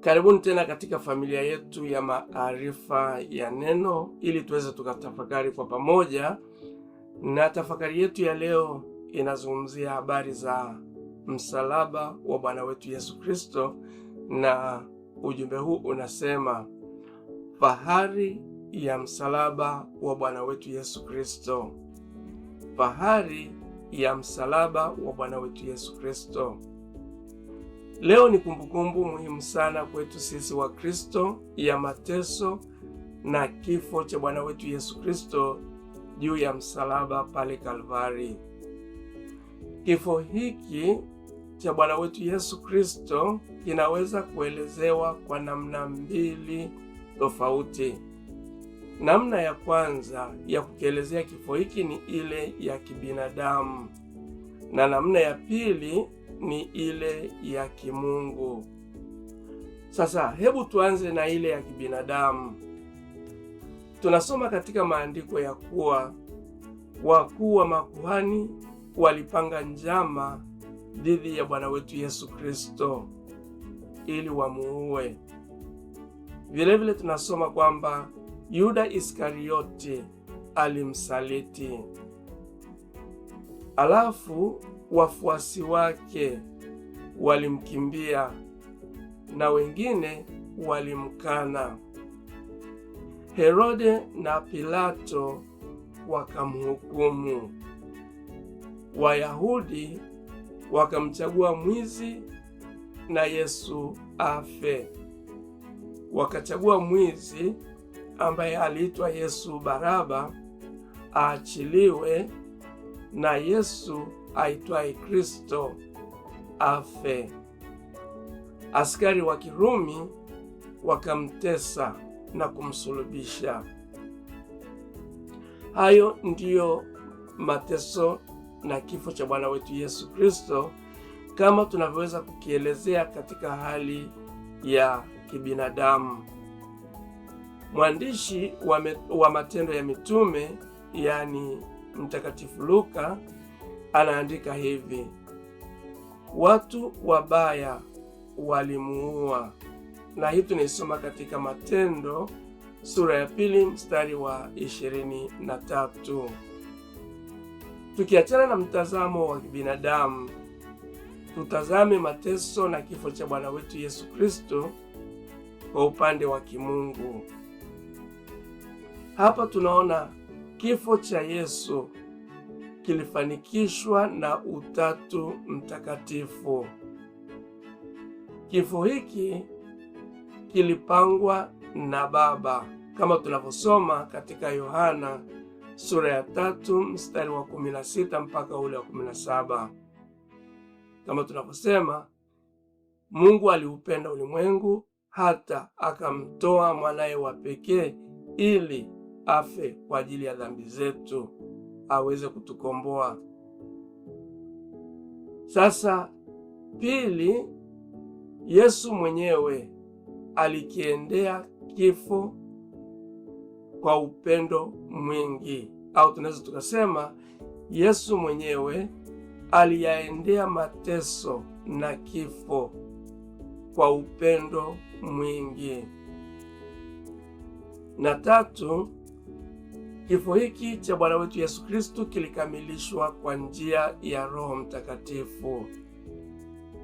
Karibuni tena katika familia yetu ya maarifa ya neno, ili tuweze tukatafakari kwa pamoja. Na tafakari yetu ya leo inazungumzia habari za msalaba wa Bwana wetu Yesu Kristo, na ujumbe huu unasema fahari ya msalaba wa Bwana wetu Yesu Kristo. Fahari ya msalaba wa Bwana wetu Yesu Kristo. Leo ni kumbukumbu muhimu sana kwetu sisi wa Kristo ya mateso na kifo cha Bwana wetu Yesu Kristo juu ya msalaba pale Kalvari. Kifo hiki cha Bwana wetu Yesu Kristo kinaweza kuelezewa kwa namna mbili tofauti. Namna ya kwanza ya kukielezea kifo hiki ni ile ya kibinadamu, na namna ya pili ni ile ya kimungu. Sasa hebu tuanze na ile ya kibinadamu. Tunasoma katika maandiko ya kuwa wakuu wa makuhani walipanga njama dhidi ya Bwana wetu Yesu Kristo ili wamuue. Vilevile tunasoma kwamba Yuda Iskarioti alimsaliti. Alafu wafuasi wake walimkimbia na wengine walimkana. Herode na Pilato wakamhukumu. Wayahudi wakamchagua mwizi na Yesu afe. Wakachagua mwizi ambaye aliitwa Yesu Baraba aachiliwe, na Yesu aitwaye Kristo afe. Askari wa Kirumi wakamtesa na kumsulubisha. Hayo ndiyo mateso na kifo cha Bwana wetu Yesu Kristo kama tunavyoweza kukielezea katika hali ya kibinadamu. Mwandishi wa Matendo ya Mitume, yani Mtakatifu Luka, anaandika hivi: watu wabaya walimuua. Na hii tunaisoma katika Matendo sura ya 2 mstari wa 23. Tukiachana na mtazamo wa kibinadamu, tutazame mateso na kifo cha Bwana wetu Yesu Kristo kwa upande wa kimungu. Hapa tunaona kifo cha Yesu kilifanikishwa na Utatu Mtakatifu. Kifo hiki kilipangwa na Baba kama tunavyosoma katika Yohana sura ya 3 mstari wa 16 mpaka ule wa 17. Kama tunavyosema, Mungu aliupenda ulimwengu hata akamtoa mwanaye wa pekee ili afe kwa ajili ya dhambi zetu, aweze kutukomboa. Sasa pili, Yesu mwenyewe alikiendea kifo kwa upendo mwingi, au tunaweza tukasema Yesu mwenyewe aliyaendea mateso na kifo kwa upendo mwingi. Na tatu, kifo hiki cha Bwana wetu Yesu Kristo kilikamilishwa kwa njia ya Roho Mtakatifu.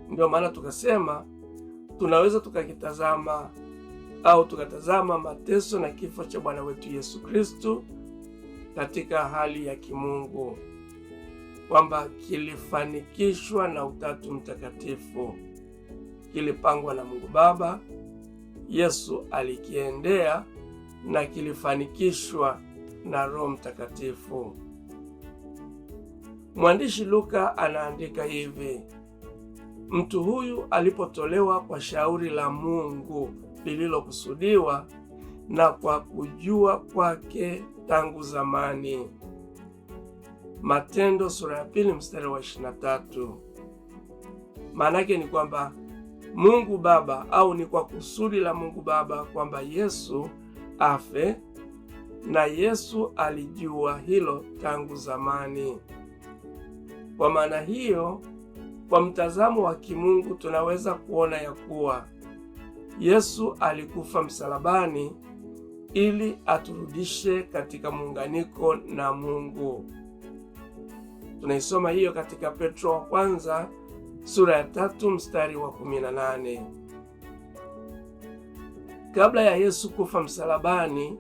Ndio maana tukasema tunaweza tukakitazama au tukatazama mateso na kifo cha Bwana wetu Yesu Kristo katika hali ya kimungu, kwamba kilifanikishwa na Utatu Mtakatifu. Kilipangwa na Mungu Baba, Yesu alikiendea, na kilifanikishwa na Roho Mtakatifu. Mwandishi Luka anaandika hivi: mtu huyu alipotolewa kwa shauri la Mungu lililokusudiwa na kwa kujua kwake tangu zamani. Matendo sura ya 2 mstari wa 23. Maana yake ni kwamba Mungu Baba, au ni kwa kusudi la Mungu Baba kwamba Yesu afe, na Yesu alijua hilo tangu zamani. Kwa maana hiyo, kwa mtazamo wa kimungu tunaweza kuona ya kuwa Yesu alikufa msalabani ili aturudishe katika muunganiko na Mungu. Tunaisoma hiyo katika Petro wa kwanza sura ya 3 mstari wa 18. Kabla ya Yesu kufa msalabani,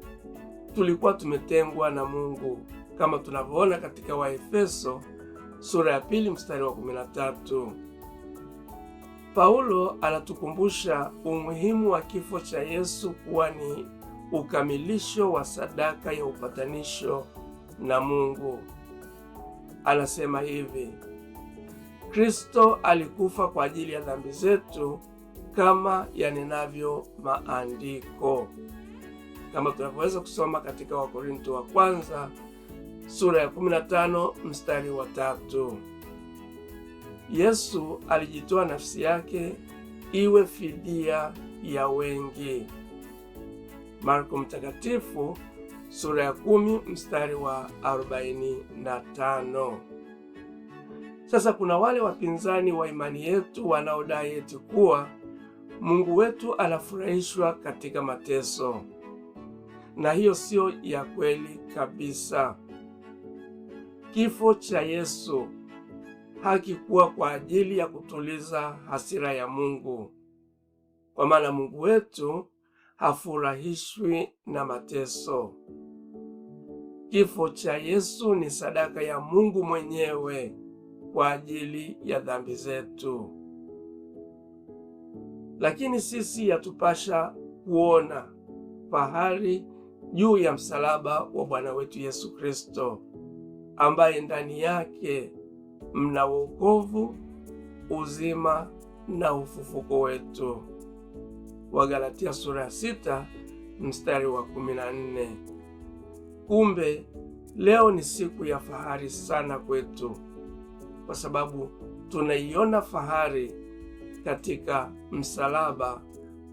tulikuwa tumetengwa na Mungu, kama tunavyoona katika Waefeso sura ya 2 mstari wa 13. Paulo anatukumbusha umuhimu wa kifo cha Yesu kuwa ni ukamilisho wa sadaka ya upatanisho na Mungu. Anasema hivi: Kristo alikufa kwa ajili ya dhambi zetu kama yanenavyo maandiko, kama tunavyoweza kusoma katika Wakorintho wa kwanza sura ya 15 mstari wa 3. Yesu alijitoa nafsi yake iwe fidia ya wengi. Marko Mtakatifu sura ya 10 mstari wa 45. Sasa kuna wale wapinzani wa imani yetu wanaodai eti kuwa Mungu wetu anafurahishwa katika mateso, na hiyo sio ya kweli kabisa. Kifo cha Yesu hakikuwa kwa ajili ya kutuliza hasira ya Mungu, kwa maana Mungu wetu hafurahishwi na mateso. Kifo cha Yesu ni sadaka ya Mungu mwenyewe kwa ajili ya dhambi zetu. Lakini sisi yatupasha kuona fahari juu ya msalaba wa Bwana wetu Yesu Kristo, ambaye ndani yake mna wokovu, uzima na ufufuko wetu. Wagalatia sura ya 6 mstari wa 14. Kumbe leo ni siku ya fahari sana kwetu, kwa sababu tunaiona fahari katika msalaba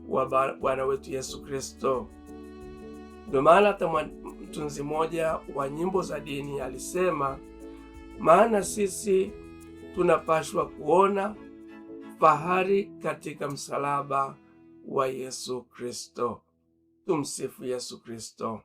wa Bwana wetu Yesu Kristo. Ndio maana hata mtunzi mmoja wa nyimbo za dini alisema, maana sisi tunapashwa kuona fahari katika msalaba wa Yesu Kristo. Tumsifu Yesu Kristo.